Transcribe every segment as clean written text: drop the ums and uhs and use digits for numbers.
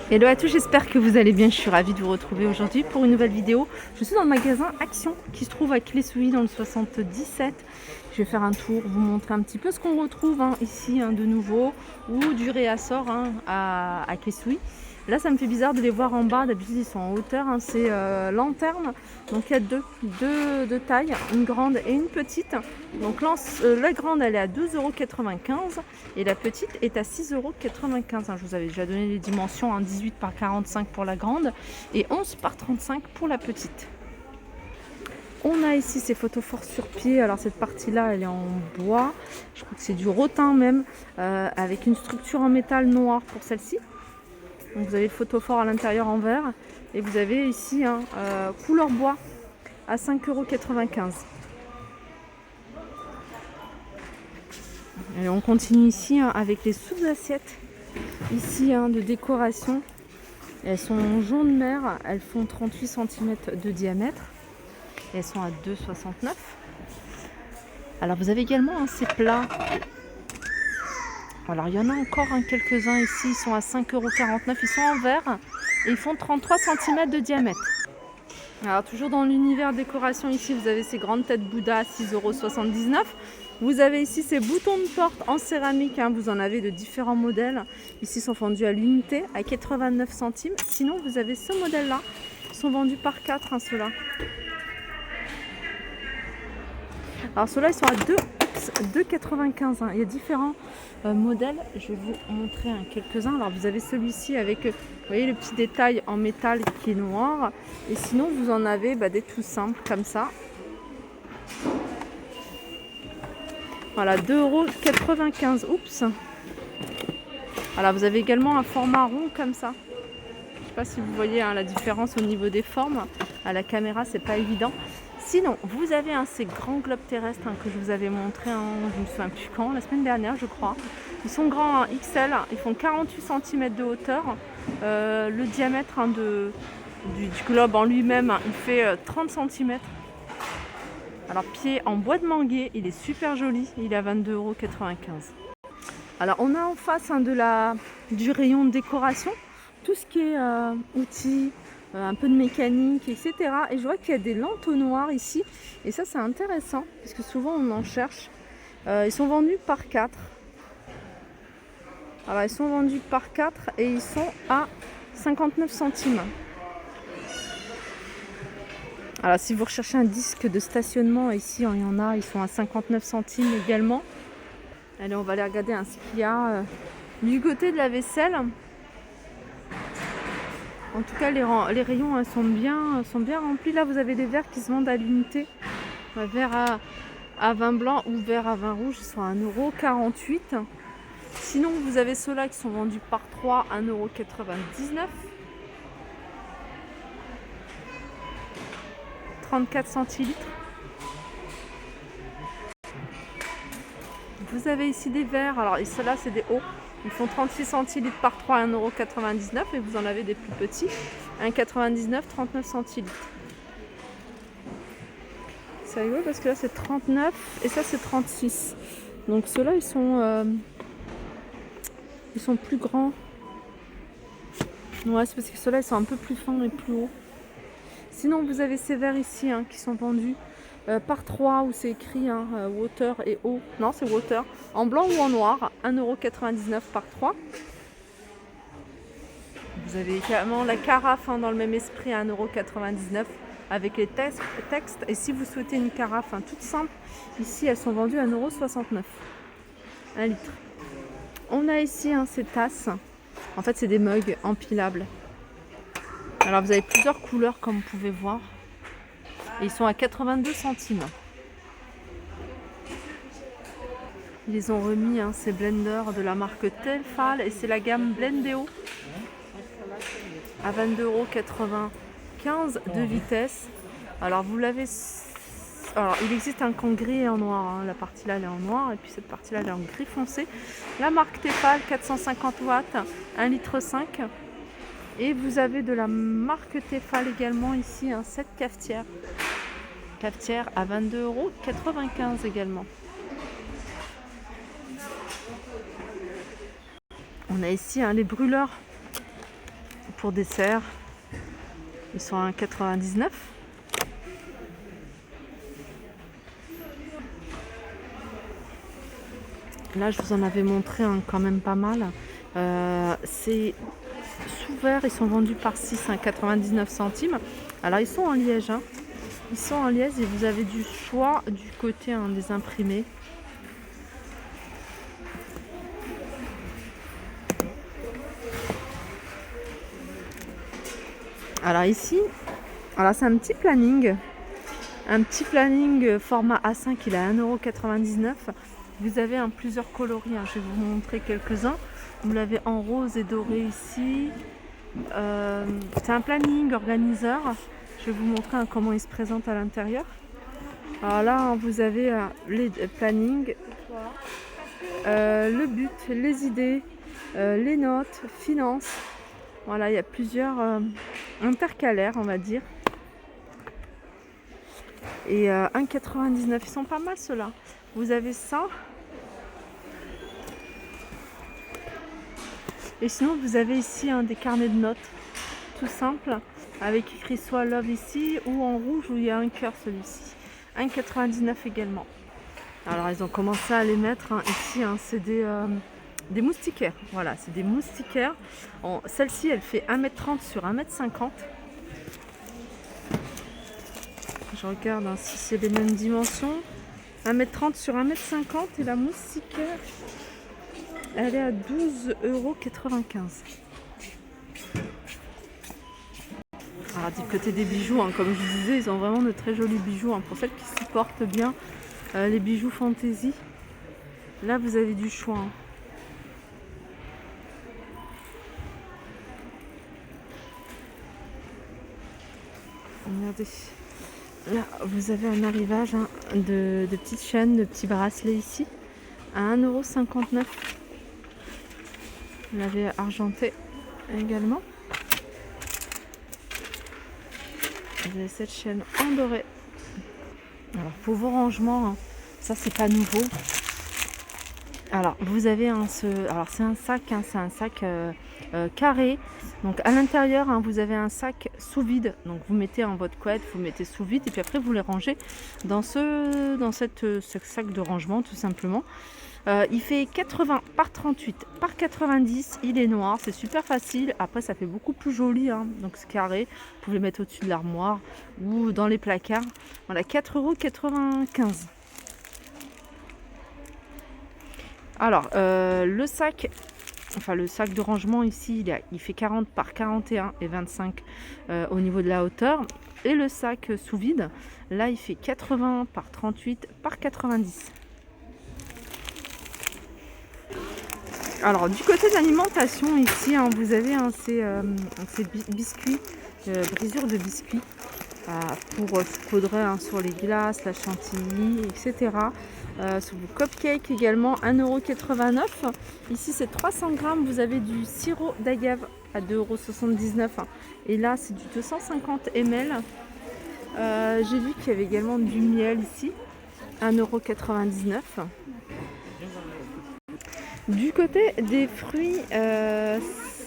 Hello à tous, j'espère que vous allez bien. Je suis ravie de vous retrouver aujourd'hui pour une nouvelle vidéo. Je suis dans le magasin Action qui se trouve à Clé-Souilly dans le 77. Je vais faire un tour, vous montrer un petit peu ce qu'on retrouve ici de nouveau ou du réassort à Clé-Souilly. Là, ça me fait bizarre de les voir en bas. D'habitude, ils sont en hauteur. C'est lanterne. Donc, il y a deux tailles, une grande et une petite. Donc, la grande, elle est à 2,95 € et la petite est à 6,95 €. Je vous avais déjà donné les dimensions, 18 par 45 pour la grande et 11 par 35 pour la petite. On a ici ces photophores sur pied. Alors cette partie-là, elle est en bois. Je crois que c'est du rotin même, avec une structure en métal noir pour celle-ci. Donc vous avez le photophore à l'intérieur en verre. Et vous avez ici couleur bois à 5,95 €. Et on continue ici avec les sous-assiettes. Ici de décoration. Elles sont jaune mer. Elles font 38 cm de diamètre. Elles sont à 2,69 €. Alors vous avez également ces plats. Alors il y en a encore quelques-uns ici. Ils sont à 5,49 €. Ils sont en verre et ils font 33 cm de diamètre. Alors toujours dans l'univers décoration, ici vous avez ces grandes têtes Bouddha à 6,79 €. Vous avez ici ces boutons de porte en céramique. Vous en avez de différents modèles. Ici sont vendus à l'unité à 89 centimes. Sinon vous avez ce modèle-là. Ils sont vendus par 4 ceux-là. Alors ceux-là ils sont à 2,95 €. Il y a différents modèles. Je vais vous montrer quelques-uns. Alors vous avez celui-ci avec, vous voyez, le petit détail en métal qui est noir. Et sinon vous en avez des tout simples comme ça. Voilà, 2,95 €. Oups. Voilà, vous avez également un format rond comme ça. Je ne sais pas si vous voyez la différence au niveau des formes. À la caméra, c'est pas évident. Sinon, vous avez ces grands globes terrestres que je vous avais montré, je ne me souviens plus quand, la semaine dernière je crois. Ils sont grands, XL, ils font 48 cm de hauteur. Le diamètre du globe en lui-même, il fait 30 cm. Alors pied en bois de manguier, il est super joli, il est à 22,95 €. Alors on a en face du rayon de décoration, tout ce qui est outils, un peu de mécanique, etc. Et je vois qu'il y a des l'entonnoir ici. Et ça c'est intéressant, parce que souvent on en cherche. Ils sont vendus par 4. Alors ils sont vendus par 4 et ils sont à 59 centimes. Alors si vous recherchez un disque de stationnement, ici il y en a, ils sont à 59 centimes également. Allez, on va aller regarder ce qu'il y a du côté de la vaisselle. En tout cas, les rayons sont bien remplis. Là, vous avez des verres qui se vendent à l'unité. Verre à vin blanc ou verre à vin rouge, ils sont à 1,48 €. Sinon, vous avez ceux-là qui sont vendus par 3 à 1,99 €. 34 centilitres. Vous avez ici des verres. Alors, ceux-là, c'est des hauts. Ils font 36 centilitres par 3 à 1,99 € et vous en avez des plus petits, 1,99 €, 39 centilitres. C'est rigolo parce que là c'est 39 et ça c'est 36. Donc ceux-là ils sont plus grands. Ouais, c'est parce que ceux-là ils sont un peu plus fins et plus hauts. Sinon vous avez ces verres ici qui sont vendus par 3 où c'est écrit water et eau. Non, c'est water. En blanc ou en noir, 1,99 € par 3. Vous avez également la carafe dans le même esprit à 1,99 € avec les textes. Et si vous souhaitez une carafe toute simple, ici elles sont vendues à 1,69 €. 1 litre. On a ici ces tasses. En fait, c'est des mugs empilables. Alors vous avez plusieurs couleurs comme vous pouvez voir. Et ils sont à 82 centimes. Ils les ont remis, ces blenders de la marque Tefal et c'est la gamme Blendeo à 22,95 € de vitesse. Alors vous l'avez. Alors il existe un en gris et en noir. La partie là elle est en noir et puis cette partie là elle est en gris foncé. La marque Tefal, 450 watts, 1,5 litre. Et vous avez de la marque Tefal également ici, cette cafetière. Cafetière à 22,95 € également. On a ici les brûleurs pour dessert. Ils sont à 1,99 €. Là, je vous en avais montré quand même pas mal. C'est sous verre, ils sont vendus par 6 à 99 centimes. Alors, ils sont en liège. Hein. Ils sont en liège et vous avez du choix du côté des imprimés. Alors ici, c'est un petit planning. Un petit planning format A5, il est à 1,99 €. Vous avez plusieurs coloris, je vais vous montrer quelques-uns. Vous l'avez en rose et doré ici. C'est un planning organiseur. Je vais vous montrer comment il se présente à l'intérieur. Alors là, vous avez les plannings, le but, les idées, les notes, finances. Voilà, il y a plusieurs intercalaires, on va dire. Et 1,99 €, ils sont pas mal ceux-là. Vous avez ça. Et sinon, vous avez ici des carnets de notes, tout simple, avec écrit soit Love ici, ou en rouge où il y a un cœur celui-ci. 1,99 € également. Alors, ils ont commencé à les mettre ici, c'est des moustiquaires. Voilà, c'est des moustiquaires. Celle-ci, elle fait 1,30 m sur 1,50 m. Je regarde si c'est les mêmes dimensions. 1,30 m sur 1,50 m et la moustiquaire, elle est à 12,95 €. Alors du côté des bijoux, comme je vous disais, ils ont vraiment de très jolis bijoux. Pour celles qui supportent bien les bijoux fantaisie, là vous avez du choix. Regardez. Là, vous avez un arrivage de petites chaînes, de petits bracelets ici, à 1,59 €. Vous l'avez argenté également. Vous avez cette chaîne en doré. Alors, pour vos rangements, ça c'est pas nouveau. Alors, vous avez c'est un sac, c'est un sac carré. Donc à l'intérieur, vous avez un sac sous vide. Donc vous mettez votre couette, vous mettez sous vide et puis après vous les rangez dans ce sac de rangement tout simplement. Il fait 80 par 38 par 90. Il est noir, c'est super facile. Après ça fait beaucoup plus joli. Donc c'est carré. Vous pouvez le mettre au-dessus de l'armoire ou dans les placards. Voilà, 4,95 €. Alors le sac de rangement ici, il fait 40 par 41 et 25 au niveau de la hauteur. Et le sac sous vide, là il fait 80 par 38 par 90. Alors du côté de l'alimentation ici, vous avez ces biscuits, brisures de biscuits pour saupoudrer sur les glaces, la chantilly, etc. Sur vos cupcakes également, 1,89 €. Ici c'est 300 grammes, vous avez du sirop d'agave à 2,79 €. Et là c'est du 250 ml. J'ai vu qu'il y avait également du miel ici, 1,99 €. Du côté des fruits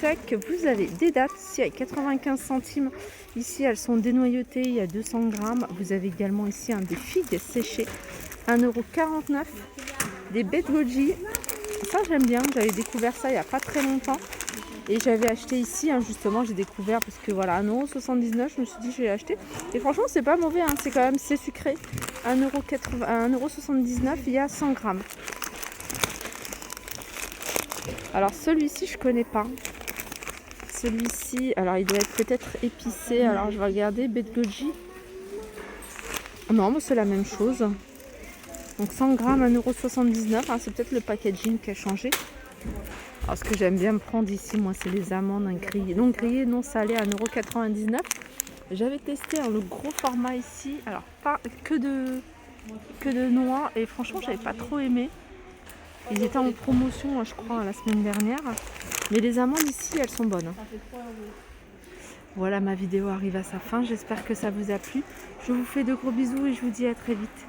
secs, vous avez des dattes ici à 95 centimes. Ici elles sont dénoyautées, il y a 200 grammes. Vous avez également ici des figues séchées, 1,49 €. Des baies de goji, ça j'aime bien, j'avais découvert ça il n'y a pas très longtemps. Et j'avais acheté ici, justement j'ai découvert parce que voilà, 1,79 €, je me suis dit je vais acheter. Et franchement c'est pas mauvais, c'est sucré. 1,79 €, il y a 100 grammes. Alors celui-ci je connais pas. Celui-ci, alors il doit être peut-être épicé. Alors je vais regarder, baie de goji. Non, mais c'est la même chose. Donc 100 grammes, 1,79 €. C'est peut-être le packaging qui a changé. Alors ce que j'aime bien me prendre ici, moi, c'est les amandes grillées. Non grillées, non salées, à 1,99 €. J'avais testé le gros format ici. Alors pas que de noix. Et franchement, j'avais pas trop aimé. Ils étaient en promotion, je crois, la semaine dernière. Mais les amandes ici, elles sont bonnes. Voilà, ma vidéo arrive à sa fin. J'espère que ça vous a plu. Je vous fais de gros bisous et je vous dis à très vite.